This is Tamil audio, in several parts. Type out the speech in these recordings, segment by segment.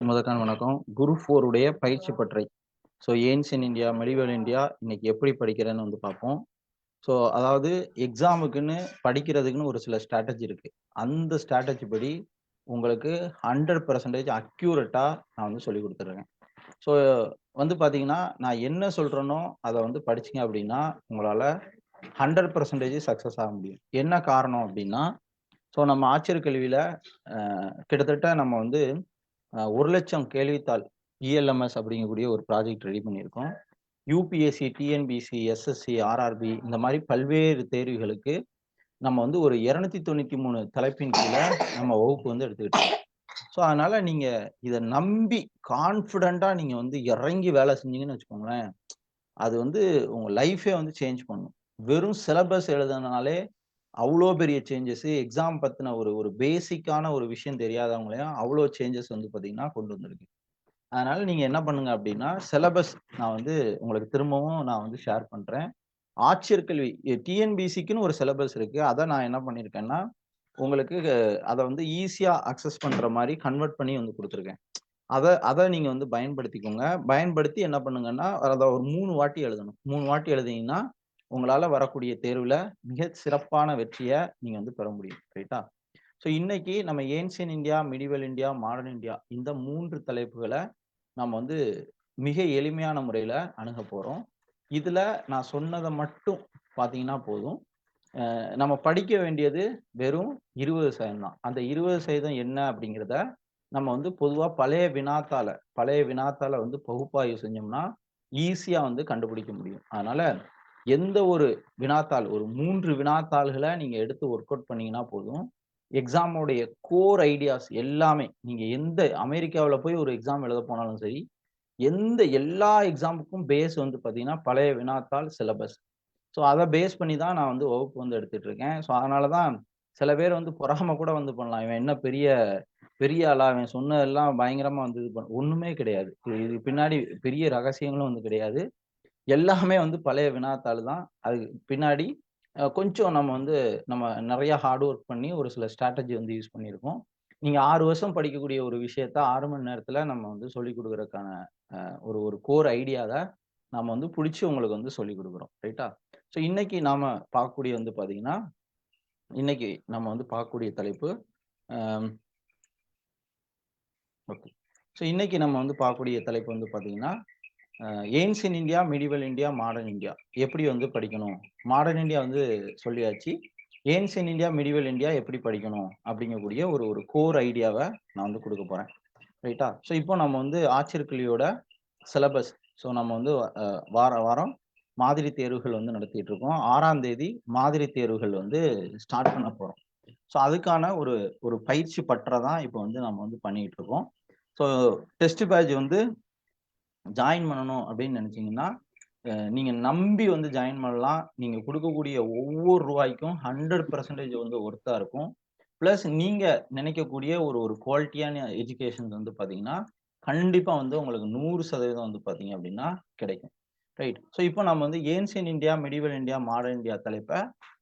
முதற்கான வணக்கம். குரு 4 உடைய பயிற்சி பட்டறை. ஏன்சியன்ட் இந்தியா, மெடிவல் இந்தியா இன்னைக்கு எப்படி படிக்கிறேன்னு பார்ப்போம். அதாவது எக்ஸாமுக்குன்னு படிக்கிறதுக்குன்னு ஒரு சில ஸ்ட்ராட்டஜி இருக்கு. அந்த ஸ்ட்ராட்டஜி படி உங்களுக்கு 100% அக்யூரேட்டா நான் சொல்லிக் கொடுத்துருக்கேன். பார்த்தீங்கன்னா, நான் என்ன சொல்றேனோ அதை படிச்சீங்க அப்படின்னா உங்களால 100% சக்சஸ் ஆக முடியும். என்ன காரணம் அப்படின்னா, நம்ம ஆட்சியர் கல்வியில கிட்டத்தட்ட நம்ம 1,00,000 கேள்வித்தாள் இஎல்எம்எஸ் அப்படிங்கக்கூடிய ஒரு ப்ராஜெக்ட் ரெடி பண்ணியிருக்கோம். யூபிஎஸ்சி, டிஎன்பிசி, எஸ்எஸ்சி, ஆர்ஆர்பி இந்த மாதிரி பல்வேறு தேர்வுகளுக்கு நம்ம ஒரு 293 தலைப்பின் கீழே நம்ம வகுப்பு எடுத்துக்கிட்டு இருக்கோம். அதனால நீங்க இதை நம்பி கான்ஃபிடண்டா நீங்க இறங்கி வேலை செஞ்சீங்கன்னு வச்சுக்கோங்களேன், அது உங்க லைஃபே சேஞ்ச் பண்ணும். வெறும் சிலபஸ் எழுதுனாலே அவ்வளோ பெரிய சேஞ்சஸ், எக்ஸாம் பத்தின ஒரு பேசிக்கான ஒரு விஷயம் தெரியாதவங்களையும் அவ்வளோ சேஞ்சஸ் பார்த்தீங்கன்னா கொண்டு வந்திருக்கு. அதனால நீங்க என்ன பண்ணுங்க அப்படின்னா, சிலபஸ் நான் உங்களுக்கு திரும்பவும் நான் ஷேர் பண்றேன். ஆட்சியர் கல்வி டிஎன்பிசிக்குன்னு ஒரு சிலபஸ் இருக்கு. அதை நான் என்ன பண்ணியிருக்கேன்னா, உங்களுக்கு அதை ஈஸியா அக்சஸ் பண்ற மாதிரி கன்வெர்ட் பண்ணி கொடுத்துருக்கேன். அதை நீங்க பயன்படுத்திக்கோங்க. பயன்படுத்தி என்ன பண்ணுங்கன்னா, அதை ஒரு 3 வாட்டி எழுதணும். 3 வாட்டி எழுதினீங்கன்னா உங்களால வரக்கூடிய தேர்வுல மிக சிறப்பான வெற்றியை நீங்க பெற முடியும். ரைட்டா? இன்னைக்கு நம்ம ancient India, medieval India, modern India இந்த 3 தலைப்புகளை நம்ம மிக எளிமையான முறையில அணுக போறோம். இதுல நான் சொன்னதை மட்டும் பாத்தீங்கன்னா போதும். நம்ம படிக்க வேண்டியது வெறும் 20% தான். அந்த 20% என்ன அப்படிங்கிறத நம்ம பொதுவா பழைய வினாத்தாள பகுப்பாய்வு செஞ்சோம்னா ஈஸியா கண்டுபிடிக்க முடியும். அதனால எந்த ஒரு வினாத்தாள், ஒரு 3 வினாத்தாள்களை நீங்க எடுத்து ஒர்க் அவுட் பண்ணீங்கன்னா போதும். எக்ஸாமோடைய கோர் ஐடியாஸ் எல்லாமே, நீங்க எந்த அமெரிக்காவில் போய் ஒரு எக்ஸாம் எழுத போனாலும் சரி, எல்லா எக்ஸாமுக்கும் பேஸ் பாத்தீங்கன்னா பழைய வினாத்தாள் சிலபஸ். அதை பேஸ் பண்ணி தான் நான் வகுப்பு எடுத்துட்டு இருக்கேன். அதனாலதான் சில பேர் பொறாம கூட பண்ணலாம். இவன் என்ன பெரிய ஆளா, அவன் சொன்னதெல்லாம் பயங்கரமா இது ஒண்ணுமே கிடையாது. இது பின்னாடி பெரிய ரகசியங்களும் கிடையாது. எல்லாமே பழைய வினாத்தாள் தான். அதுக்கு பின்னாடி கொஞ்சம் நம்ம நிறைய ஹார்ட் ஒர்க் பண்ணி ஒரு சில ஸ்ட்ராட்டஜி யூஸ் பண்ணியிருக்கோம். நீங்க 6 வருஷம் படிக்கக்கூடிய ஒரு விஷயத்த 6 மணி நேரத்துல நம்ம சொல்லிக் கொடுக்கறதுக்கான ஒரு கோர் ஐடியாவை நம்ம புடிச்சு உங்களுக்கு சொல்லிக் கொடுக்குறோம். ரைட்டா? இன்னைக்கு நாம பார்க்கக்கூடிய பாத்தீங்கன்னா, இன்னைக்கு நம்ம பார்க்கக்கூடிய தலைப்பு ஓகே. இன்னைக்கு நம்ம பார்க்கக்கூடிய தலைப்பு பாத்தீங்கன்னா, ancient India, medieval India, modern India எப்படி படிக்கணும். மாடர்ன் இந்தியா சொல்லியாச்சு. ஏன்சியன்ட் இந்தியா, மெடிவல் இந்தியா எப்படி படிக்கணும் அப்படிங்கக்கூடிய ஒரு கோர் ஐடியாவை நான் கொடுக்க போறேன். ரைட்டா? இப்போ நம்ம ஆட்சியர் கல்வியோட சிலபஸ். நம்ம வாரம் மாதிரி தேர்வுகள் நடத்திட்டு இருக்கோம். 6ஆம் தேதி மாதிரி தேர்வுகள் ஸ்டார்ட் பண்ண போறோம். அதுக்கான ஒரு பயிற்சி பட்டறை தான் இப்போ நம்ம பண்ணிட்டு இருக்கோம். டெஸ்ட் பேட்ச் ஜாயின் பண்ணணும் அப்படின்னு நினைச்சீங்கன்னா, நீங்க நம்பி ஜாயின் பண்ணலாம். நீங்க கொடுக்கக்கூடிய ஒவ்வொரு ரூபாய்க்கும் 100% ஒர்த்தா இருக்கும். பிளஸ் நீங்க நினைக்கக்கூடிய ஒரு குவாலிட்டியான எஜுகேஷன் பாத்தீங்கன்னா கண்டிப்பா உங்களுக்கு 100% பாத்தீங்க அப்படின்னா கிடைக்கும். ரைட்? இப்போ நம்ம ancient India, medieval India, modern India தலைப்பை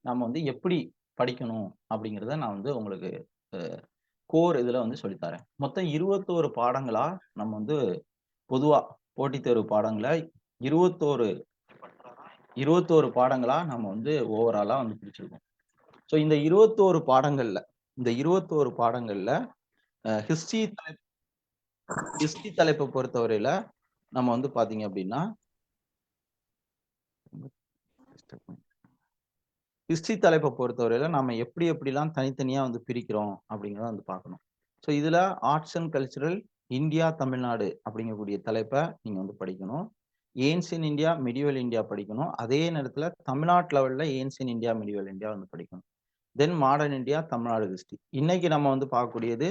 நம்ம எப்படி படிக்கணும் அப்படிங்கிறத நான் உங்களுக்கு கோர் இதுல சொல்லித்தரேன். மொத்தம் 21 பாடங்களா நம்ம பொதுவா போட்டித் தேர்வு பாடங்களை 21 பாடங்களா நம்ம ஓவராலா பிரிச்சிருக்கோம். இந்த 21 பாடங்கள்ல ஹிஸ்டரி தலைப்பை பொறுத்தவரையில நம்ம பாத்தீங்க அப்படின்னா, ஹிஸ்டரி தலைப்பை பொறுத்தவரையில நம்ம எப்படிலாம் தனித்தனியா பிரிக்கிறோம் அப்படிங்கிறத பார்க்கணும். இதுல arts and cultural, India, Tamil Nadu அப்படிங்கக்கூடிய தலைப்பை நீங்க படிக்கணும். ஏன்சியன்ட் இந்தியா, மெடிவல் இந்தியா படிக்கணும். அதே நேரத்துல தமிழ்நாட்டு லெவல்ல ஏன்சியன்ட் இந்தியா, மெடிவல் இந்தியா படிக்கணும். தென் மாடர்ன் இந்தியா, தமிழ்நாடு ஹிஸ்டரி. இன்னைக்கு நம்ம பார்க்கக்கூடியது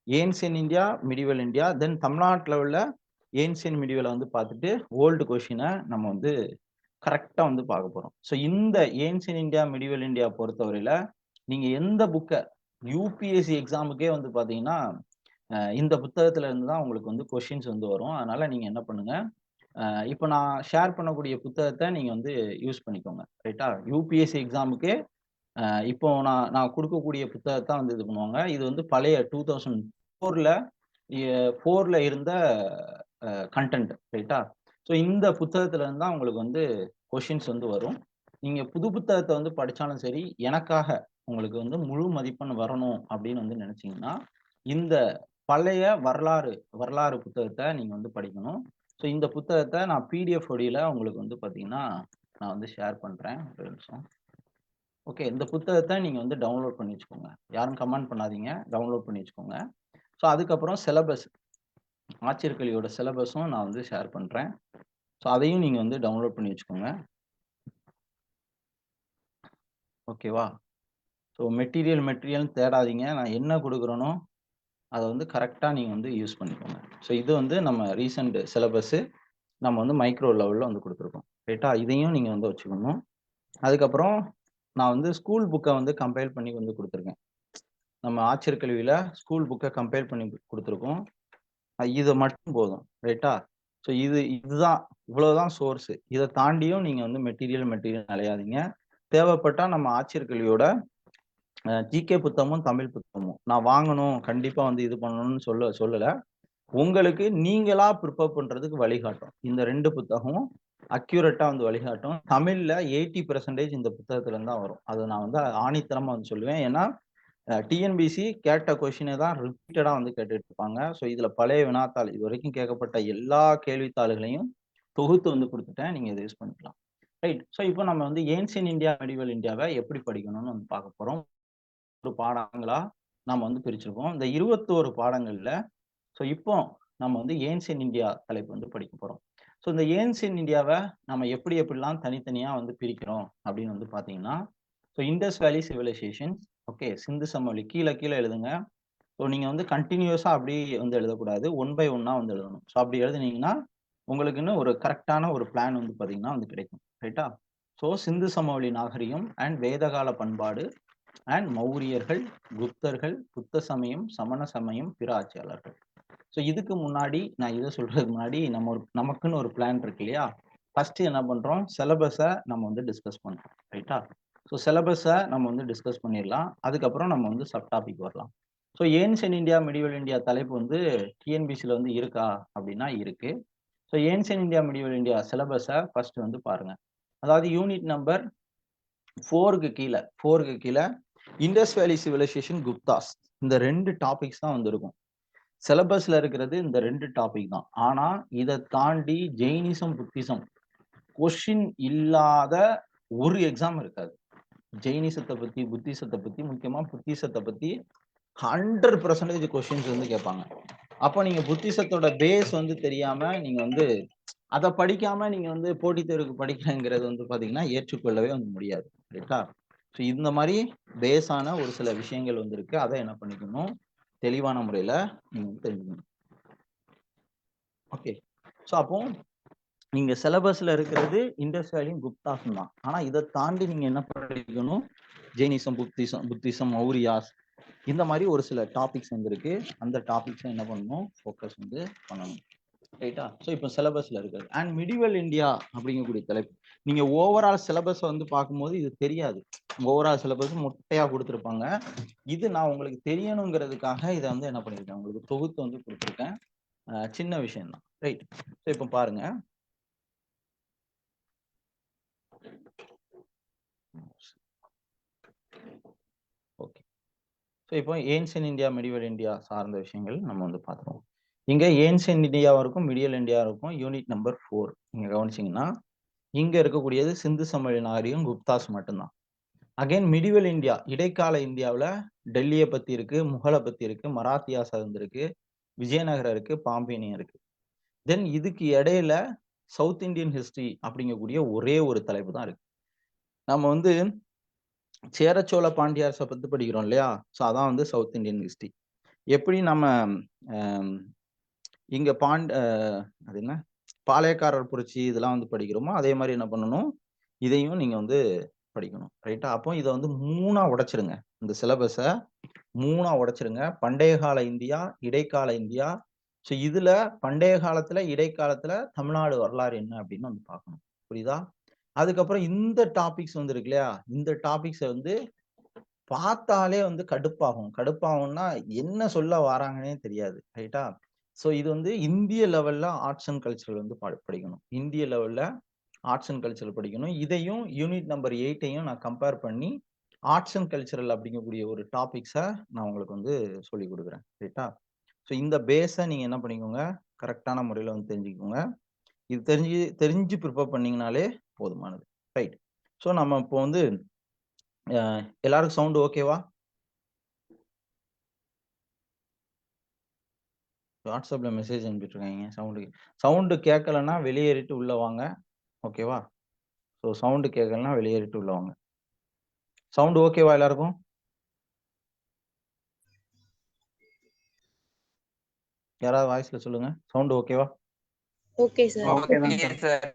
ஏன்சியன்ட் இந்தியா, மெடிவல் இந்தியா. தென் தமிழ்நாட்டு லெவல்ல ஏன்சியன்ட் மெடிவலை பார்த்துட்டு ஓல்டு கொஸ்டினை நம்ம கரெக்டா பார்க்க போறோம். இந்த ஏன்சியன்ட் இந்தியா, மெடிவல் இந்தியா பொறுத்தவரையில நீங்க எந்த புக்கை யூபிஎஸ்சி எக்ஸாமுக்கே பாத்தீங்கன்னா இந்த புத்தகத்துல இருந்து தான் உங்களுக்கு கொஸ்டின்ஸ் வரும். அதனால நீங்க என்ன பண்ணுங்க, இப்போ நான் ஷேர் பண்ணக்கூடிய புத்தகத்தை நீங்க யூஸ் பண்ணிக்கோங்க. ரைட்டா? யூபிஎஸ்சி எக்ஸாமுக்கு இப்போ நான் கொடுக்கக்கூடிய புத்தகத்தை இது பண்ணுவாங்க. இது பழைய 2004ல 4ல இருந்த கண்டென்ட், ரைட்டா? ஸோ இந்த புத்தகத்துல இருந்து தான் உங்களுக்கு வந்து கொஷின்ஸ் வந்து வரும். நீங்க புது புத்தகத்தை வந்து படிச்சாலும் சரி, எனக்காக உங்களுக்கு வந்து முழு மதிப்பெண் வரணும் அப்படின்னு வந்து நினைச்சீங்கன்னா, இந்த பழைய வரலாறு புத்தகத்தை நீங்க வந்து படிக்கணும். ஸோ இந்த புத்தகத்தை நான் பிடிஎஃப் வடியில உங்களுக்கு வந்து பாத்தீங்கன்னா நான் வந்து ஷேர் பண்றேன். ஒரு நிமிஷம். ஓகே, இந்த புத்தகத்தை நீங்க வந்து டவுன்லோட் பண்ணி வச்சுக்கோங்க. யாரும் கமெண்ட் பண்ணாதீங்க, டவுன்லோட் பண்ணி வச்சுக்கோங்க. ஸோ அதுக்கப்புறம் சிலபஸ், ஆட்சியர் கல்வியோட சிலபஸும் நான் வந்து ஷேர் பண்றேன். ஸோ அதையும் நீங்க வந்து டவுன்லோட் பண்ணி வச்சுக்கோங்க. ஓகேவா? ஸோ மெட்டீரியல் தேடாதீங்க. நான் என்ன கொடுக்குறேனோ அதை வந்து கரெக்டா நீங்க வந்து யூஸ் பண்ணிக்கோங்க. ஸோ இது வந்து நம்ம ரீசெண்ட் சிலபஸ் நம்ம வந்து மைக்ரோ லெவல்ல வந்து கொடுத்துருக்கோம், ரைட்டா? இதையும் நீங்க வந்து வச்சுக்கணும். அதுக்கப்புறம் நான் வந்து ஸ்கூல் புக்கை வந்து கம்பைல் பண்ணி வந்து கொடுத்துருக்கேன். நம்ம ஆட்சியர் கல்வியில ஸ்கூல் புக்கை கம்பைல் பண்ணி கொடுத்துருக்கோம். இது மட்டும் போதும், ரைட்டா? ஸோ இதுதான், இவ்வளவுதான் சோர்ஸ். இதை தாண்டியும் நீங்க வந்து மெட்டீரியல் அலையாதீங்க. தேவைப்பட்டா நம்ம ஆட்சியர் கல்வியோட ஜிகே புத்தகமும் தமிழ் புத்தகமும் நான் வாங்கணும், கண்டிப்பா வந்து இது பண்ணணும்னு சொல்லல. உங்களுக்கு நீங்களா ப்ரிப்பேர் பண்றதுக்கு வழிகாட்டும். இந்த 2 புத்தகமும் அக்யூரேட்டா வந்து வழிகாட்டும். தமிழ்ல 80% இந்த புத்தகத்துல இருந்து தான் வரும். அதை நான் வந்து ஆணித்தரமா வந்து சொல்லுவேன். ஏன்னா டிஎன்பிசி கேட்ட கொஸ்டினை தான் ரிப்பீட்டடா வந்து கேட்டுட்டு இருப்பாங்க. ஸோ இதுல பழைய வினாத்தாள் இது வரைக்கும் கேட்கப்பட்ட எல்லா கேள்வித்தாள்களையும் தொகுத்து வந்து கொடுத்துட்டேன். நீங்க இதை யூஸ் பண்ணிக்கலாம், ரைட்? ஸோ இப்போ நம்ம வந்து ஏன்சியன் இந்தியா மெடிவல் இந்தியாவை எப்படி படிக்கணும்னு வந்து பார்க்க போறோம். ஒரு பாடங்களா நம்ம வந்து பிரிச்சிருக்கோம். இந்த 21 பாடங்கள்ல ஸோ இப்போ நம்ம வந்து ஏன்சியன் இந்தியா தலைப்பு வந்து படிக்க போறோம். ஸோ இந்த ஏன்சியன் இந்தியாவை நம்ம எப்படிலாம் தனித்தனியா வந்து பிரிக்கிறோம் அப்படின்னு வந்து பாத்தீங்கன்னா, ஸோ இண்டஸ் வேலி சிவிலைசேஷன், ஓகே, சிந்து சமவெளி, கீழே எழுதுங்க. ஸோ நீங்க வந்து கண்டினியூஸா அப்படி வந்து எழுதக்கூடாது, 1 by 1 வந்து எழுதணும். ஸோ அப்படி எழுதுனீங்கன்னா உங்களுக்குன்னு ஒரு கரெக்டான ஒரு பிளான் வந்து பாத்தீங்கன்னா வந்து கிடைக்கும், ரைட்டா? ஸோ சிந்து சமவெளி நாகரிகம் அண்ட் வேதகால பண்பாடு அண்ட் மௌரியர்கள், குப்தர்கள், புத்த சமயம், சமண சமயம், பிற ஆட்சியாளர்கள். ஸோ இதுக்கு முன்னாடி நான் இதை சொல்றதுக்கு முன்னாடி நமக்குன்னு ஒரு பிளான் இருக்கு இல்லையா? ஃபர்ஸ்ட் என்ன பண்றோம், சிலபஸை நம்ம வந்து டிஸ்கஸ் பண்றோம், ரைட்டா? ஸோ சிலபஸை நம்ம வந்து டிஸ்கஸ் பண்ணிடலாம். அதுக்கப்புறம் நம்ம வந்து சப் டாபிக் வரலாம். So ancient India medieval India தலைப்பு வந்து டிஎன்பிசியில் வந்து இருக்கா அப்படின்னா இருக்கு. So ancient India medieval India சிலபஸை ஃபர்ஸ்ட் வந்து பாருங்க. அதாவது யூனிட் நம்பர் 4க்கு கீழே இண்டஸ் வேலி சிவிலைசேஷன், குப்தாஸ், இந்த 2 டாபிக்ஸ் தான் வந்து இருக்கும். சிலபஸ்ல இருக்கிறது இந்த 2 டாபிக் தான். ஆனா இதை தாண்டி ஜெயினிசம், புத்திசம் கொஸ்டின் இல்லாத ஒரு எக்ஸாம் இருக்காது. ஜெயினிசத்தை பத்தி, புத்திசத்தை பத்தி, முக்கியமா புத்திசத்தை பத்தி 100% கொஸ்டின்ஸ் வந்து கேட்பாங்க. அப்போ நீங்க புத்திசத்தோட பேஸ் வந்து தெரியாம நீங்க வந்து அதை படிக்காம நீங்க வந்து போட்டித் தேர்வுக்கு படிக்கிறேங்கிறது வந்து பாத்தீங்கன்னா ஏற்றுக்கொள்ளவே வந்து முடியாது, ரைட்டா? ஸோ இந்த மாதிரி பேஸான ஒரு சில விஷயங்கள் வந்து இருக்கு. அதை என்ன பண்ணிக்கணும், தெளிவான முறையில நீங்க வந்து தெரிஞ்சுக்கணும். ஓகே, ஸோ அப்போ நீங்க சிலபஸ்ல இருக்கிறது இண்டஸ் வேலியும் குப்தாஸும் தான். ஆனா இதை தாண்டி நீங்க என்ன படிக்கணும், ஜெயினிசம், புத்திசம், மௌரியாஸ், இந்த மாதிரி ஒரு சில டாபிக்ஸ் வந்து இருக்கு. அந்த டாபிக்ஸ் என்ன பண்ணணும், ஃபோக்கஸ் வந்து பண்ணணும், ரைட்டா? ஸோ இப்போ சிலபஸ்ல இருக்குது. அண்ட் மிடிவல் இந்தியா அப்படிங்கக்கூடிய தலைப்பு நீங்க ஓவரால் சிலபஸ் வந்து பார்க்கும்போது இது தெரியாது. ஓவரால் சிலபஸ் மொட்டையா கொடுத்துருப்பாங்க. இது நான் உங்களுக்கு தெரியணுங்கிறதுக்காக இதை வந்து என்ன பண்ணிருக்கேன், உங்களுக்கு தொகுத்து வந்து கொடுத்துருக்கேன். சின்ன விஷயம் தான், ரைட்? ஸோ இப்போ பாருங்க. ஓகே, ஸோ இப்போ ஏன்சியன் இந்தியா மெடிவல் இந்தியா சார்ந்த விஷயங்கள் நம்ம வந்து பார்த்துருவோம். இங்க ஏன்சியன் இந்தியாவா இருக்கும், மிடிவல் இந்தியா இருக்கும். யூனிட் நம்பர் 4 நீங்க கவனிச்சீங்கன்னா இங்க இருக்கக்கூடியது சிந்து சமவெளி நாகரிகம், குப்தாஸ் மட்டும்தான். அகைன் மிடிவல் இந்தியா, இடைக்கால இந்தியாவில் டெல்லியை பத்தி இருக்கு, முகலை பத்தி இருக்கு, மராத்தியாஸ் இருக்கு, விஜயநகரம் இருக்கு, பாம்பினியம் இருக்கு. தென் இதுக்கு இடையில சவுத் இந்தியன் ஹிஸ்டரி அப்படிங்கக்கூடிய ஒரே ஒரு தலைப்பு தான் இருக்கு. நம்ம வந்து சேரச்சோழ பாண்டியார்ஸை பத்தி படிக்கிறோம் இல்லையா? ஸோ அதான் வந்து சவுத் இந்தியன் ஹிஸ்டரி. எப்படி நம்ம இங்க அது என்ன, பாளையக்காரர் புரட்சி இதெல்லாம் வந்து படிக்கிறோமோ அதே மாதிரி என்ன பண்ணணும், இதையும் நீங்க வந்து படிக்கணும், ரைட்டா? அப்போ இதை வந்து 3ஆ உடைச்சிருங்க. இந்த சிலபஸை 3ஆ உடைச்சிருங்க. பண்டைய கால இந்தியா, இடைக்கால இந்தியா. ஸோ இதுல பண்டைய காலத்துல, இடைக்காலத்துல தமிழ்நாடு வரலாறு என்ன அப்படின்னு வந்து பார்க்கணும், புரியுதா? அதுக்கப்புறம் இந்த டாபிக்ஸ் வந்து இருக்கு இல்லையா, இந்த டாபிக்ஸை வந்து பார்த்தாலே வந்து கடுப்பாகும்னா என்ன சொல்ல வராங்கன்னே தெரியாது, ரைட்டா? ஸோ இது வந்து இந்திய லெவல்ல ஆர்ட்ஸ் அண்ட் கல்ச்சரல் வந்து படிக்கணும். இந்திய லெவல்ல ஆர்ட்ஸ் அண்ட் கல்ச்சரல் படிக்கணும். இதையும் யூனிட் நம்பர் 8ஐயும் நான் கம்பேர் பண்ணி ஆர்ட்ஸ் அண்ட் கல்ச்சரல் அப்படிங்கக்கூடிய ஒரு டாபிக்ஸை நான் உங்களுக்கு வந்து சொல்லி கொடுக்குறேன். ரைட்டா? ஸோ இந்த பேஸை நீங்க என்ன பண்ணிக்கோங்க, கரெக்டான முறையில் வந்து தெரிஞ்சுக்கோங்க. இது தெரிஞ்சு ப்ரிப்பேர் பண்ணீங்கனாலே போதுமானது. ரைட். ஸோ நம்ம இப்போ வந்து எல்லாருக்கும் சவுண்ட் ஓகேவா? வாட்ஸ்அப்ல மெசேஜ் அனுப்பிட்டு இருக்காங்க. சவுண்டு கேட்கலன்னா வெளியேறிட்டு உள்ள வாங்க. ஓகேவா? ஸோ சவுண்டு கேட்கலன்னா வெளியேறிட்டு உள்ள வாங்க. சவுண்டு ஓகேவா எல்லாருக்கும்? யாராவது வாய்ஸ்ல சொல்லுங்க. சவுண்ட் ஓகேவா? Okay sir. Okay sir.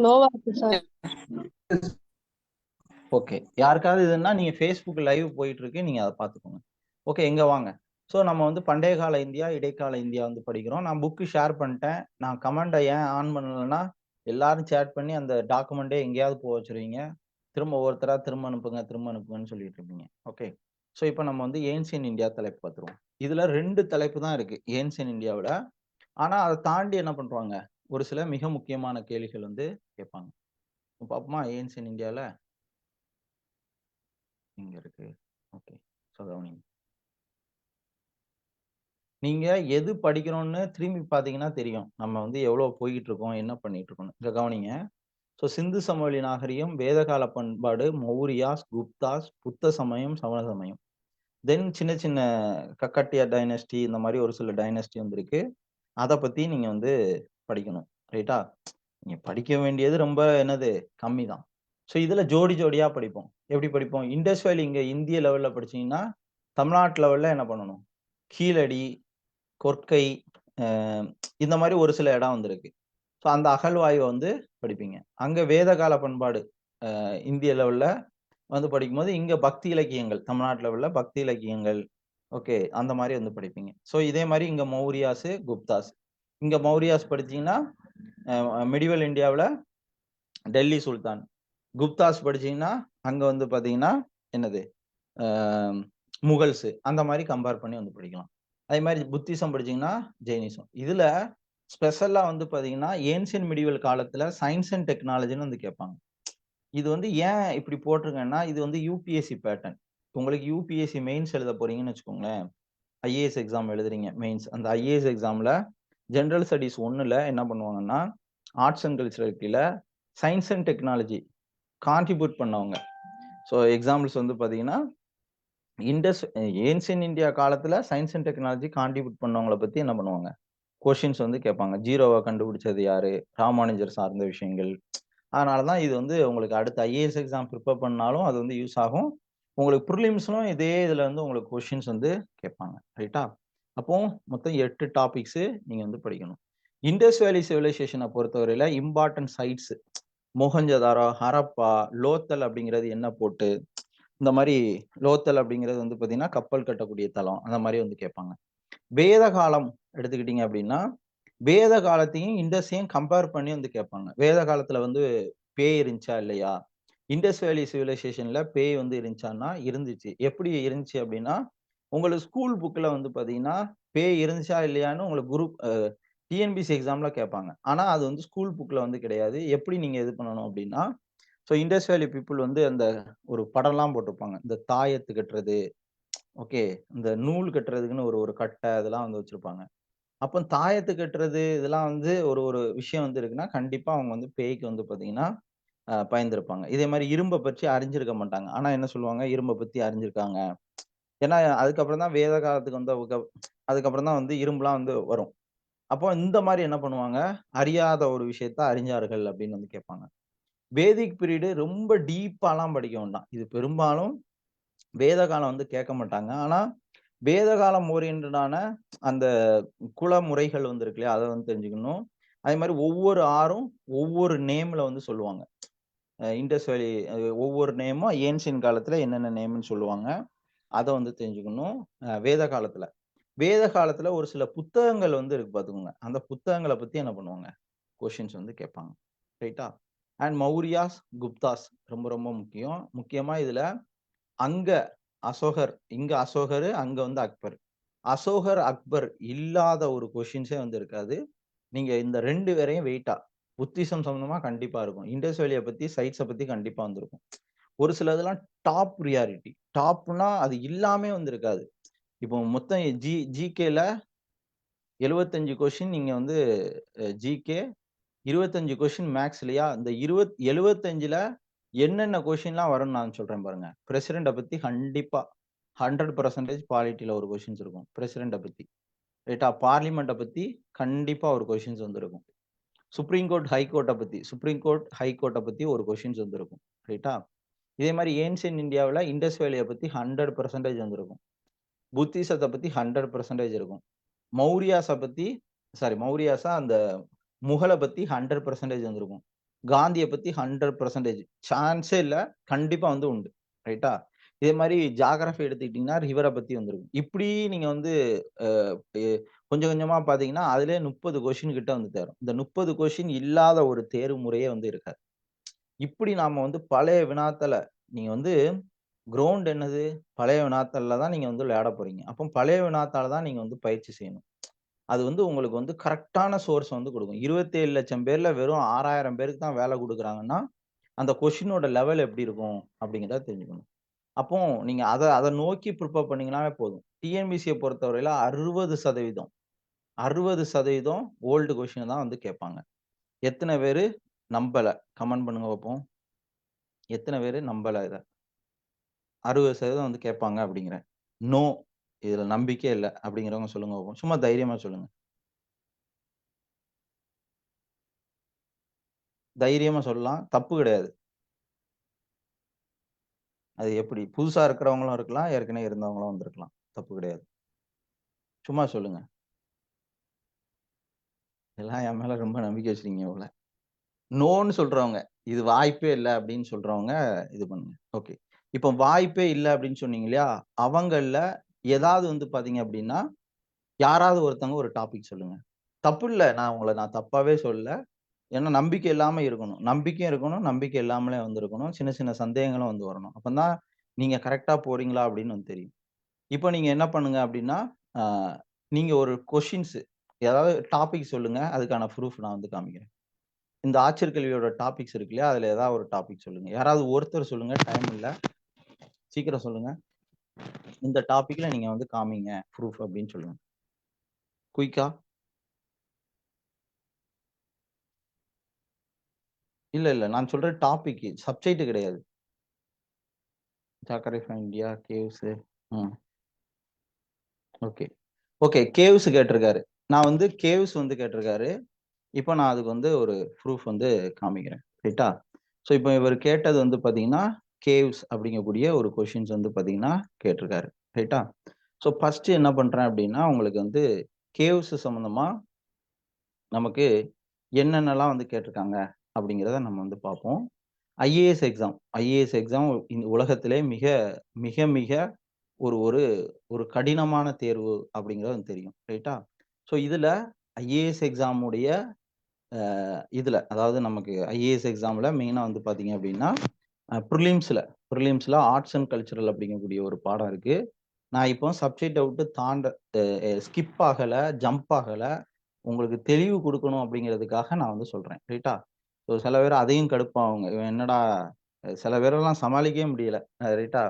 லோவா இருக்கு சார். ஓகே. யாருக்காவது இதுன்னா நீங்க Facebook லைவ் போயிட்டு இருக்கு, நீங்க அதை பார்த்துக்கோங்க. ஓகே, எங்க வாங்க. ஸோ நம்ம வந்து பண்டைய கால இந்தியா, இடைக்கால இந்தியா வந்து படிக்கிறோம். நான் புக்கு ஷேர் பண்ணிட்டேன். நான் கமெண்டை ஏன் ஆன் பண்ணலைன்னா எல்லாரும் சேட் பண்ணி அந்த டாக்குமெண்ட்டே எங்கேயாவது போக வச்சிருவீங்க. திரும்ப ஒவ்வொருத்தரா திரும்ப அனுப்புங்கன்னு சொல்லிட்டு இருப்பீங்க. ஓகே. ஸோ இப்போ நம்ம வந்து ஏன்சியன் இந்தியா தலைப்பு பார்த்துருவோம். இதுல 2 தலைப்பு தான் இருக்கு ஏன்சியன் இந்தியாவில். ஆனா அதை தாண்டி என்ன பண்றாங்க, ஒரு சில மிக முக்கியமான கேள்விகள் வந்து கேட்பாங்க. பாப்போமா? ஏன்சியன் இந்தியாவில் இங்க இருக்கு. ஓகே. ஸோ கவனிங்க. நீங்க எது படிக்கணும்னு திரும்பி பார்த்தீங்கன்னா தெரியும். நம்ம வந்து எவ்வளவு போய்கிட்டு இருக்கோம், என்ன பண்ணிட்டு இருக்கோம்னு. இங்க கவனிங்க. ஸோ சிந்து சமவெளி நாகரிகம், வேதகால பண்பாடு, மௌரியாஸ், குப்தாஸ், புத்த சமயம், சமண சமயம். தென் சின்ன சின்ன கக்கட்டிய டைனஸ்டி, இந்த மாதிரி ஒரு சில டைனஸ்டி வந்திருக்கு. அதை பத்தி நீங்க வந்து படிக்கணும். ரைட்டா? நீங்க படிக்க வேண்டியது ரொம்ப என்னது கம்மி தான். ஸோ இதுல ஜோடி ஜோடியா படிப்போம். எப்படி படிப்போம்? இண்டஸ் வேலி இங்க இந்திய லெவல்ல படிச்சீங்கன்னா தமிழ்நாட்டு லெவல்ல என்ன பண்ணணும்? கீழடி, கொற்கை, இந்த மாதிரி ஒரு சில இடம் வந்திருக்கு. ஸோ அந்த அகழ்வாய்வை வந்து படிப்பீங்க. அங்க வேதகால பண்பாடு இந்திய லெவல்ல வந்து படிக்கும்போது இங்க பக்தி இலக்கியங்கள், தமிழ்நாட்டு லெவல்ல பக்தி இலக்கியங்கள், ஓகே, அந்த மாதிரி வந்து படிப்பீங்க. ஸோ இதே மாதிரி இங்க மௌரியாஸ், குப்தாஸ். இங்க மௌரியாஸ் படிச்சீங்கன்னா மிடிவல் இந்தியாவில் டெல்லி சுல்தான். குப்தாஸ் படிச்சீங்கன்னா அங்க வந்து பாத்தீங்கன்னா என்னது முகல்ஸ். அந்த மாதிரி கம்பேர் பண்ணி வந்து படிக்கலாம். அதே மாதிரி புத்திசம் படிச்சீங்கன்னா ஜெயினிசம். இதுல ஸ்பெஷலா வந்து பாத்தீங்கன்னா ஏன்சியன் மிடிவல் காலத்துல சயின்ஸ் அண்ட் டெக்னாலஜின்னு வந்து கேட்பாங்க. இது வந்து ஏன் இப்படி போட்டிருக்கேன்னா, இது வந்து யூபிஎஸ்சி பேட்டர்ன். உங்களுக்கு யூபிஎஸ்சி மெயின்ஸ் எழுத போறீங்கன்னு வச்சுக்கோங்களேன். ஐஏஎஸ் எக்ஸாம் எழுதுறீங்க மெயின்ஸ். அந்த ஐஏஎஸ் எக்ஸாம்ல ஜெனரல் ஸ்டடிஸ் 1ல என்ன பண்ணுவாங்கன்னா, ஆர்ட்ஸ் அண்ட் கல்ச்சரல் கீழே சயின்ஸ் அண்ட் டெக்னாலஜி கான்ட்ரிபியூட் பண்ணவங்க. ஸோ எக்ஸாம்பிள்ஸ் வந்து பாத்தீங்கன்னா ஏன்சியன் இந்தியா காலத்துல சயின்ஸ் அண்ட் டெக்னாலஜி கான்ட்ரிபியூட் பண்ணவங்களை பத்தி என்ன பண்ணுவாங்க, கொஸ்டின்ஸ் வந்து கேட்பாங்க. ஜீரோவை கண்டுபிடிச்சது யாரு, ராமானுஜர் சார்ந்த விஷயங்கள். அதனாலதான் இது வந்து உங்களுக்கு அடுத்த ஐஏஎஸ் எக்ஸாம் ப்ரிப்பேர் பண்ணாலும் அது வந்து யூஸ் ஆகும். உங்களுக்கு ப்ரிலிம்ஸ்லும் இதே இதுல வந்து உங்களுக்கு கொஸ்டின்ஸ் வந்து கேட்பாங்க. ரைட்டா? அப்போ மொத்தம் 8 டாபிக்ஸ் நீங்க வந்து படிக்கணும். இண்டஸ் வேலி சிவிலைசேஷனை பொறுத்தவரையில இம்பார்ட்டன்ட் சைட்ஸ் மொஹஞ்சதாரோ, ஹரப்பா, லோத்தல் அப்படிங்கிறது என்ன போட்டு, இந்த மாதிரி லோத்தல் அப்படிங்கிறது வந்து பாத்தீங்கன்னா கப்பல் கட்டக்கூடிய தளம், அந்த மாதிரி வந்து கேட்பாங்க. வேத காலம் எடுத்துக்கிட்டீங்க அப்படின்னா வேத காலத்தையும் இண்டஸையும் கம்பேர் பண்ணி வந்து கேட்பாங்க. வேத காலத்துல வந்து பேய் இருந்துச்சா இல்லையா, இண்டஸ் வேலி சிவிலைசேஷன்ல பேய் வந்து இருந்துச்சான்னா இருந்துச்சு. எப்படி இருந்துச்சு அப்படின்னா, உங்களுக்கு ஸ்கூல் புக்ல வந்து பாத்தீங்கன்னா பேய் இருந்துச்சா இல்லையான்னு உங்களுக்கு குரூப் டிஎன்பிசி எக்ஸாம்ல கேட்பாங்க. ஆனா அது வந்து ஸ்கூல் புக்ல வந்து கிடையாது. எப்படி நீங்க இது பண்ணணும் அப்படின்னா, ஸோ இண்டஸ் வேலி பீப்புள் வந்து அந்த ஒரு படம்லாம் போட்டிருப்பாங்க. இந்த தாயத்து கட்டுறது, ஓகே, இந்த நூல் கட்டுறதுக்குன்னு ஒரு ஒரு கட்டை இதெல்லாம் வந்து வச்சிருப்பாங்க. அப்போ தாயத்து கட்டுறது இதெல்லாம் வந்து ஒரு ஒரு விஷயம் வந்து இருக்குன்னா கண்டிப்பா அவங்க வந்து பேய்க்கு வந்து பாத்தீங்கன்னா பயந்துருப்பாங்க. இதே மாதிரி இரும்பை பற்றி அறிஞ்சிருக்க மாட்டாங்க. ஆனா என்ன சொல்லுவாங்க, இரும்பை பத்தி அறிஞ்சிருக்காங்க. ஏன்னா அதுக்கப்புறம் தான் வேத காலத்துக்கு வந்து அதுக்கப்புறம் தான் வந்து இரும்புலாம் வந்து வரும். அப்போ இந்த மாதிரி என்ன பண்ணுவாங்க, அறியாத ஒரு விஷயத்த அறிஞர்கள் அப்படின்னு வந்து கேட்பாங்க. வேதிக் பீரியடு ரொம்ப டீப்பாலாம் படிக்க வேண்டாம். இது பெரும்பாலும் வேத காலம் வந்து கேட்க மாட்டாங்க. ஆனா வேத காலம் ஓரியன்டான அந்த குல முறைகள் வந்து இருக்கு இல்லையா, அதை வந்து தெரிஞ்சுக்கணும். அதே மாதிரி ஒவ்வொரு ஆறும் ஒவ்வொரு நேம்ல வந்து சொல்லுவாங்க. இண்டஸ் வேலி ஒவ்வொரு நேமும் ஏன்சியன் காலத்துல என்னென்ன நேம்னு சொல்லுவாங்க, அதை வந்து தெரிஞ்சுக்கணும். வேத காலத்துல ஒரு சில புத்தகங்கள் வந்து இருக்கு பாத்துக்கோங்க. அந்த புத்தகங்களை பத்தி என்ன பண்ணுவாங்க, கொஸ்டின்ஸ் வந்து கேட்பாங்க. ரைட்டா? அண்ட் மௌரியாஸ், குப்தாஸ் ரொம்ப ரொம்ப முக்கியம். முக்கியமா இதுல அங்க அசோகர், இங்க அசோகர், அங்க வந்து அக்பர். அசோகர் அக்பர் இல்லாத ஒரு கொஸ்டின்ஸே வந்து இருக்காது. நீங்க இந்த 2 பேரையும் வெயிட்டா புத்திசம் சம்பந்தமா கண்டிப்பா இருக்கும். இண்டஸ் வேலிய பத்தி, சைட்ஸ பத்தி கண்டிப்பா வந்திருக்கும். ஒரு சிலதெல்லாம் டாப் ப்ரியாரிட்டி. டாப்னா அது இல்லாமே வந்திருக்காது. இப்போ மொத்தம் ஜிகேல 75 கொஸ்டின் நீங்க வந்து ஜிகே 25 கொஸ்டின் மேக்ஸ் இல்லையா? இந்த 75ல என்னென்ன கொஸ்டின்லாம் வரும்னு நான் சொல்றேன் பாருங்க. பிரசிடெண்ட்ட பத்தி கண்டிப்பா 100% பாலிட்டில ஒரு கொஸ்டின்ஸ் இருக்கும். பிரசிடெண்ட்ட பத்தி. ரைட்டா? பார்லிமெண்ட்ட பத்தி கண்டிப்பா ஒரு கொஸ்டின்ஸ் வந்திருக்கும். சுப்ரீம் கோர்ட், ஹை கோர்ட்ட பத்தி ஒரு கொஸ்டின்ஸ் வந்திருக்கும். ரைட்டா? இதே மாரி ஏன்ஷியன்ட் இந்தியாவுல இண்டஸ் வேலிய பத்தி 100% வந்திருக்கும். புத்திசத்த பத்தி 100% இருக்கும். மௌரியாஸா அந்த முகல பத்தி 100% வந்திருக்கும். காந்திய பத்தி 100% சான்ஸே இல்ல. கண்டிப்பா வந்து உண்டு. ரைட்டா? இதே மாரி ஜியோகிராஃபி எடுத்துக்கிட்டீங்கன்னா, ரிவர பத்தி வந்திருக்கும். இப்படி நீங்க வந்து அ எ கொஞ்சம் கொஞ்சமா பார்த்தீங்கன்னா, அதிலேயே 30 கொஸ்டின் கிட்ட வந்து தேரும். இந்த 30 கொஸ்டின் இல்லாத ஒரு தேர்வு முறையே வந்து இருக்காது. இப்படி நாம வந்து பழைய வினாத்தாள நீங்க வந்து கிரவுண்ட் என்னது? பழைய வினாத்தாள்ல தான் நீங்க வந்து விளையாட போறீங்க. அப்போ பழைய வினாத்தாள தான் நீங்க வந்து பயிற்சி செய்யணும். அது வந்து உங்களுக்கு வந்து கரெக்ட்டான சோர்ஸ் வந்து குடுக்கும். 27,00,000 பேர்ல வெறும் 6,000 பேருக்கு தான் வேலை குடுக்குறாங்கன்னா, அந்த கொஸ்டினோட லெவல் எப்படி இருக்கும்? அப்படிங்கிறத தெரிஞ்சுக்கணும். அப்போ நீங்க அத அத நோக்கி ப்ரிப்பேர் பண்ணீங்கன்னாவே போதும். டிஎன்பிசிய பொறுத்தவரையில 60% ஓல்டு கொஸ்டின தான் வந்து கேட்பாங்க. எத்தன பேரு நம்பல? கமெண்ட் பண்ணுங்க பாப்போம். எத்தன பேரு நம்பல இத? 60% வந்து கேட்பாங்க அப்படிங்கிறேன். நோ. இதுல நம்பிக்கையே இல்ல அப்படிங்கிறவங்க சொல்லுங்க பாப்போம். சும்மா தைரியமா சொல்லுங்க. தைரியமா சொல்லலாம். தப்பு கிடையாது. அது எப்படி? புதுசா இருக்கிறவங்களும் இருக்கலாம். ஏற்கனவே இருந்தவங்களும் வந்திருக்கலாம். தப்பு கிடையாது. சும்மா சொல்லுங்க. எல்லாம் என் மேல ரொம்ப நம்பிக்கை வச்சிருக்கீங்க போல. நோன்னு சொல்றவங்க, இது வாய்ப்பே இல்ல அப்படின்னு சொல்றவங்க இது பண்ணுங்க. ஓகே. இப்போ வாய்ப்பே இல்ல அப்படின்னு சொன்னீங்க இல்லையா? அவங்கள்ல ஏதாவது வந்து பார்த்தீங்க அப்படின்னா, யாராவது ஒருத்தவங்க ஒரு டாபிக் சொல்லுங்க. தப்பு இல்ல. நான் தப்பாவே சொல்லல. ஏன்னா நம்பிக்கை இல்லாம இருக்கணும். நம்பிக்கையும் இருக்கணும், நம்பிக்கை இல்லாமலே வந்து இருக்கணும். சின்ன சின்ன சந்தேகங்களும் வந்து வரணும். அப்பதான் நீங்க கரெக்ட்டா போறீங்களா அப்படின்னு வந்து தெரியும். இப்போ நீங்க என்ன பண்ணுங்க அப்படின்னா, அ நீங்க ஒரு கொஸ்டின்ஸ் ஏதாவது டாபிக் சொல்லுங்க. அதுக்கான ப்ரூஃப் நான் வந்து காமிக்கிறேன். இந்த ஆச்சரிய கேள்வியோட டாபிக்ஸ் இருக்கு இல்லையா? அதுல ஏதாவது ஒரு டாபிக் சொல்லுங்க. யாராவது ஒருத்தர் சொல்லுங்க. டைம் இல்ல. சீக்கிரம் சொல்லுங்க. இந்த டாபிக்ல நீங்க வந்து காமிங்க ப்ரூஃப் அப்படின்னு சொல்லுங்க. குயிக்கா? இல்ல. நான் சொல்றது டாபிக். சப்ஜெக்ட் கிடையாது. ஜாக்கரை ஃப்ரம் இந்தியா, கேவ்ஸ். ம். ஓகே. ஓகே. கேவ்ஸ் கேட்டிருக்காரு. நான் வந்து கேவ்ஸ் வந்து கேட்டிருக்காரு. இப்போ நான் அதுக்கு வந்து ஒரு ப்ரூஃப் வந்து காமிக்கிறேன். ரைட்டா? ஸோ இப்போ இவர் கேட்டது வந்து பார்த்தீங்கன்னா, கேவ்ஸ் அப்படிங்கக்கூடிய ஒரு கொஸ்டின்ஸ் வந்து பார்த்தீங்கன்னா கேட்டிருக்காரு. ரைட்டா? ஸோ ஃபர்ஸ்ட்டு என்ன பண்றேன் அப்படின்னா, உங்களுக்கு வந்து கேவ்ஸ் சம்மந்தமா நமக்கு என்னென்னலாம் வந்து கேட்டிருக்காங்க அப்படிங்கிறத நம்ம வந்து பார்ப்போம். ஐஏஎஸ் எக்ஸாம் இந்த உலகத்திலே மிக மிக மிக ஒரு ஒரு ஒரு கடினமான தேர்வு அப்படிங்கிறது வந்து தெரியும். ரைட்டா? ஸோ இதுல ஐஏஎஸ் எக்ஸாமுடைய அதாவது நமக்கு ஐஏஎஸ் எக்ஸாம்ல மெயினா வந்து பார்த்தீங்க அப்படின்னா, ப்ரிலிம்ஸ்ல ப்ரிலிம்ஸ்ல ஆர்ட்ஸ் அண்ட் கல்ச்சுரல் அப்படிங்கக்கூடிய ஒரு பாடம் இருக்கு. நான் இப்போ சப்ஜெக்ட்ட விட்டு ஸ்கிப் ஆகல, ஜம்ப் ஆகல. உங்களுக்கு தெளிவு குடுக்கணும் அப்படிங்கிறதுக்காக நான் வந்து சொல்றேன். ரைட்டா? ஸோ சில பேர் அதையும் கடுப்பாவுங்க. இவன் என்னடா சில பேரெல்லாம் சமாளிக்கவே முடியல. ரைட்டா?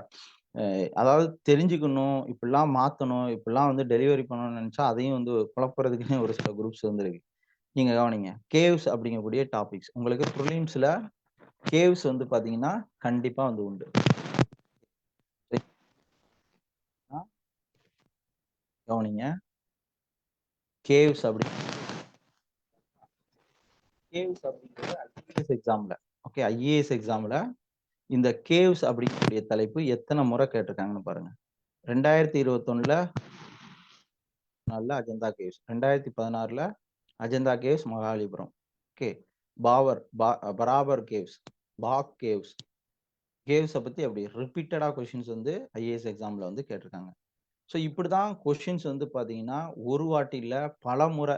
அதாவது தெரிஞ்சுக்கணும், இப்படிலாம் மாத்தணும், இப்படிலாம் வந்து டெலிவரி பண்ணணும்னு நெனச்சா, அதையும் வந்து குழப்புறதுக்குன்னே ஒரு சில குரூப்ஸ் வந்து இருக்கு. நீங்க கவனிங்க. கேவ்ஸ் அப்படிங்கக்கூடிய டாபிக்ஸ். உங்களுக்கு ப்ரிலிம்ஸ்ல கேவ்ஸ் வந்து பார்த்தீங்கன்னா, கண்டிப்பா வந்து உண்டு. சரிங்களா? கவனிங்க. கேவ்ஸ் அப்படி கேவ்ஸ் அப்படிங்கிறது ஐஏஎஸ் எக்ஸாம்ல ஓகே. ஐஏஎஸ் எக்ஸாம்ல இந்த கேவ்ஸ் அப்படிங்கக்கூடிய தலைப்பு எத்தன முறை கேட்டிருக்காங்கன்னு பாருங்க. 2021ல அஜந்தா கேவ்ஸ். 2016ல Ajanta caves Mahabalipuram. Okay. Barabar caves, Bagh caves. கேவ்ஸ பத்தி அப்படி ரிப்பீட்டடா கொஸ்டின்ஸ் வந்து ஐஏஎஸ் எக்ஸாம்ல வந்து கேட்டிருக்காங்க. ஸோ இப்படிதான் கொஸ்டின்ஸ் வந்து பாத்தீங்கன்னா, ஒரு வாட்டி இல்ல பலமுறை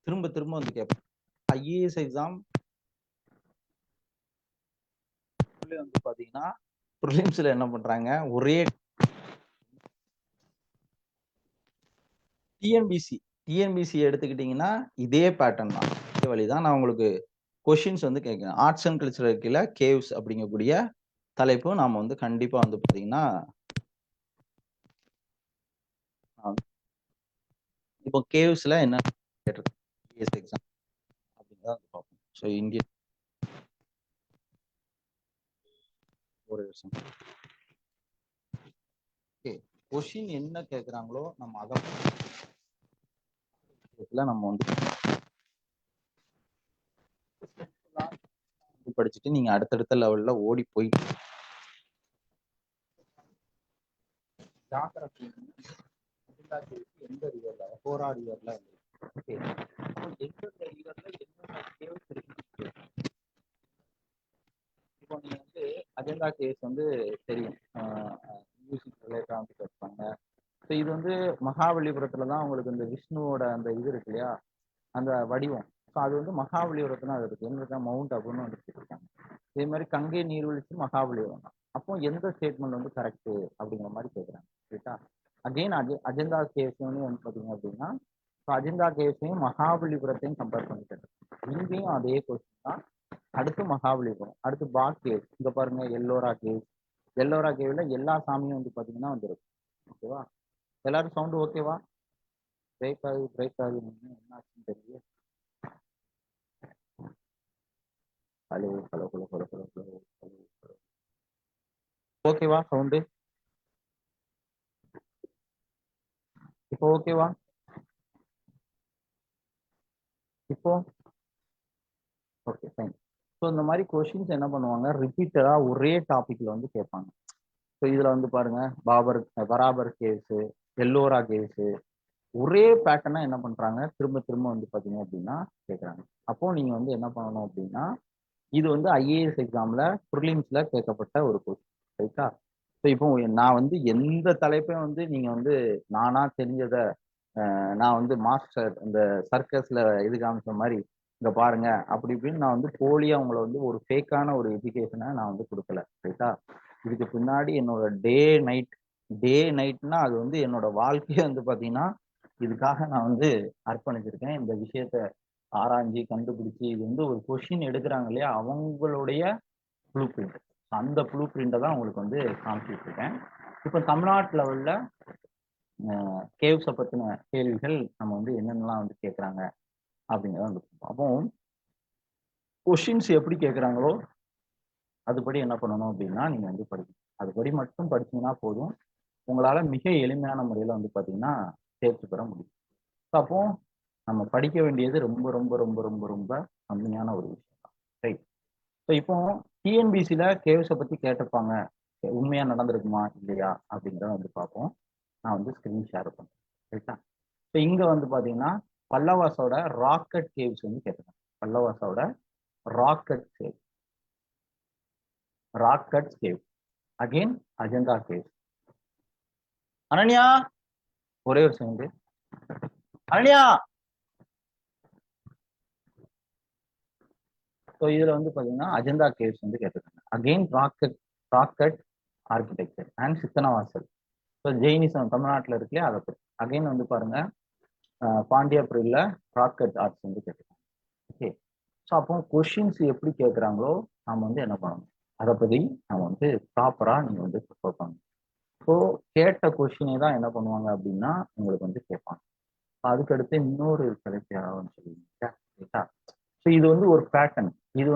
திரும்ப திரும்ப வந்து கேட்பாங்க. ஐஏஎஸ் எக்ஸாம் வந்து பாத்தீங்கன்னா, ப்ரிலிம்ஸ்ல என்ன பண்றாங்க, ஒரே டிஎன்பிசி எடுத்துக்கிட்டீங்கன்னா இதே பேட்டர்ன் தான், இதே வழிதான். நான் உங்களுக்கு கொஷின்ஸ் வந்து கேட்கிறேன். ஆர்ட்ஸ் அண்ட் கல்ச்சரல் கீழே கேவ்ஸ் அப்படிங்கக்கூடிய தலைப்பு நாம வந்து கண்டிப்பா வந்து பாத்தீங்கன்னா இப்போ கேவ்ஸ்ல என்ன எக்ஸாம் அப்படிங்கிறத வந்து பார்ப்போம். ஸோ இந்தியன் ஒரு விஷயம் ஓகே, கொஷின் என்ன கேட்குறாங்களோ நம்ம அதை நம்ம வந்து படிச்சுட்டு நீங்க அடுத்தடுத்த லெவல்ல ஓடி போயிட்டு எந்த ரிவர்ல போரா ரிவர்ல இப்போ நீங்க வந்து அஜெண்டா கேஸ் வந்து தெரியும், மியூசிக் ரிலேட்டா வந்து கேட்பாங்க. ஸோ இது வந்து மகாபலிபுரத்துல தான் உங்களுக்கு இந்த விஷ்ணுவோட அந்த இது இருக்கு இல்லையா, அந்த வடிவம். ஸோ அது வந்து மகாபலிபுரத்துல அது இருக்கு, எங்க மவுண்ட் அப்படின்னு வந்து இருக்காங்க. இதே மாதிரி கங்கை நீர்வீழ்ச்சி மகாபலிபுரம் தான். அப்போ எந்த ஸ்டேட்மெண்ட் வந்து கரெக்ட் அப்படிங்கிற மாதிரி கேட்குறாங்க. ரைட்டா? அகெயின் அஜெண்டா கேஸையும் வந்து பார்த்தீங்க அப்படின்னா, அஜெண்டா கேஸையும் மகாபலிபுரத்தையும் கம்பேர் பண்ணிட்டு இங்கேயும் அதே கொஸ்டின் தான். அடுத்து மகாபலிபுரம், அடுத்து பாக் கேவ். இங்க பாருங்க எல்லோரா கேவ். எல்லோரா கேவ்ல எல்லா சாமியும் வந்து பார்த்தீங்கன்னா வந்துருக்கு. ஓகேவா? எல்லாரும் சவுண்ட் ஓகேவா? பிரேக் ஆகுது என்ன ஆச்சுன்னு தெரியல. Hello hello hello hello hello hello ஓகேவா சவுண்டு? இப்போ ஓகேவா? இப்போ ஓகே ஃபைன். ஸோ இந்த மாதிரி கொஷின்ஸ் என்ன பண்ணுவாங்க, ரிப்பீட்டடா ஒரே டாபிக்ல வந்து கேட்பாங்க. ஸோ இதுல வந்து பாருங்க பராபர் கேஸு, எல்லோரா கேஸு, ஒரே பேட்டர்னா என்ன பண்றாங்க திரும்ப திரும்ப வந்து பாத்தீங்க அப்படின்னா கேட்குறாங்க. அப்போ நீங்க வந்து என்ன பண்ணணும் அப்படின்னா, இது வந்து ஐஏஎஸ் எக்ஸாம்ல ப்ரிலிம்ஸ்ல கேட்கப்பட்ட ஒரு கொஸ்டின். ரைட்டா? ஸோ இப்போ நான் வந்து எந்த தலைப்பையும் வந்து நீங்க வந்து நானா தெரிஞ்சதை நான் வந்து மாஸ்டர் இந்த சர்க்கஸ்ல இது காமிச்ச மாதிரி இங்க பாருங்க அப்படி இப்படின்னு நான் வந்து போலியா உங்களை வந்து ஒரு ஃபேக்கான ஒரு எஜுகேஷனை நான் வந்து கொடுக்கல. ரைட்டா? இதுக்கு பின்னாடி என்னோட டே நைட்னா அது வந்து என்னோட வாழ்க்கையை வந்து பாத்தீங்கன்னா இதுக்காக நான் வந்து அர்ப்பணிச்சிருக்கேன். இந்த விஷயத்த ஆராய்ஞ்சி கண்டுபிடிச்சி இது வந்து ஒரு கொஷின் எடுக்கிறாங்க இல்லையா, அவங்களுடைய ப்ளூ பிரிண்ட். அந்த ப்ளூ பிரிண்டை தான் உங்களுக்கு வந்து காமிச்சிட்டு இருக்கேன். இப்போ தமிழ்நாட்டு லெவல்ல கேவ்ஸை பற்றின கேள்விகள் நம்ம வந்து என்னென்னலாம் வந்து கேட்குறாங்க அப்படிங்கிறத வந்து அப்போ கொஷின்ஸ் எப்படி கேட்குறாங்களோ அதுபடி என்ன பண்ணணும் அப்படின்னா நீங்க வந்து படிக்கணும். அதுபடி மட்டும் படிச்சீங்கன்னா போதும், உங்களால மிக எளிமையான முறையில வந்து பாத்தீங்கன்னா தேர்ச்சி பெற முடியும். அப்போ நம்ம படிக்க வேண்டியது ரொம்ப ரொம்ப ரொம்ப ரொம்ப ரொம்ப கம்மியான ஒரு விஷயம் தான். ரைட்? ஸோ இப்போ டிஎன்பிசியில கேவ்ஸை பத்தி கேட்டிருப்பாங்க, உண்மையா நடந்திருக்குமா இல்லையா அப்படிங்கிறத வந்து பார்ப்போம். நான் வந்து ஸ்கிரீன் ஷேர் பண்றேன். ரைட்டா? ஸோ இங்க வந்து பாத்தீங்கன்னா பல்லவாஸோட ராக்கெட் கேவ்ஸ் வந்து கேட்டிருக்காங்க. பல்லவாஸோட rock cut cave again Ajanta cave. Ananya ஒரே ஒரு செகண்ட். அனன்யா, ஸோ இதுல வந்து பாத்தீங்கன்னா அஜந்தா கேவ்ஸ் வந்து கேட்டிருக்காங்க. Again rocket architecture and Sittanavasal. So Jainism தமிழ்நாட்டில் இருக்குல்லையா அதை பற்றி. அகைன் வந்து பாருங்க பாண்டியாபுரியில் ராக்கெட் ஆர்ட்ஸ் வந்து கேட்டிருக்காங்க. ஓகே. ஸோ அப்போ கொஷின்ஸ் எப்படி கேட்குறாங்களோ நம்ம வந்து என்ன பண்ணணும், அதை பற்றி நம்ம வந்து ப்ராப்பராக நீங்கள் வந்து ப்ரிப்பேர் பண்ணணும். ஸோ கேட்ட கொஷினை தான் என்ன பண்ணுவாங்க அப்படின்னா உங்களுக்கு வந்து கேட்பாங்க. அதுக்கடுத்து இன்னொரு தலைப்பு யாராவது சொல்லுவீங்க. ஸோ இது வந்து ஒரு பேட்டர்ன். இது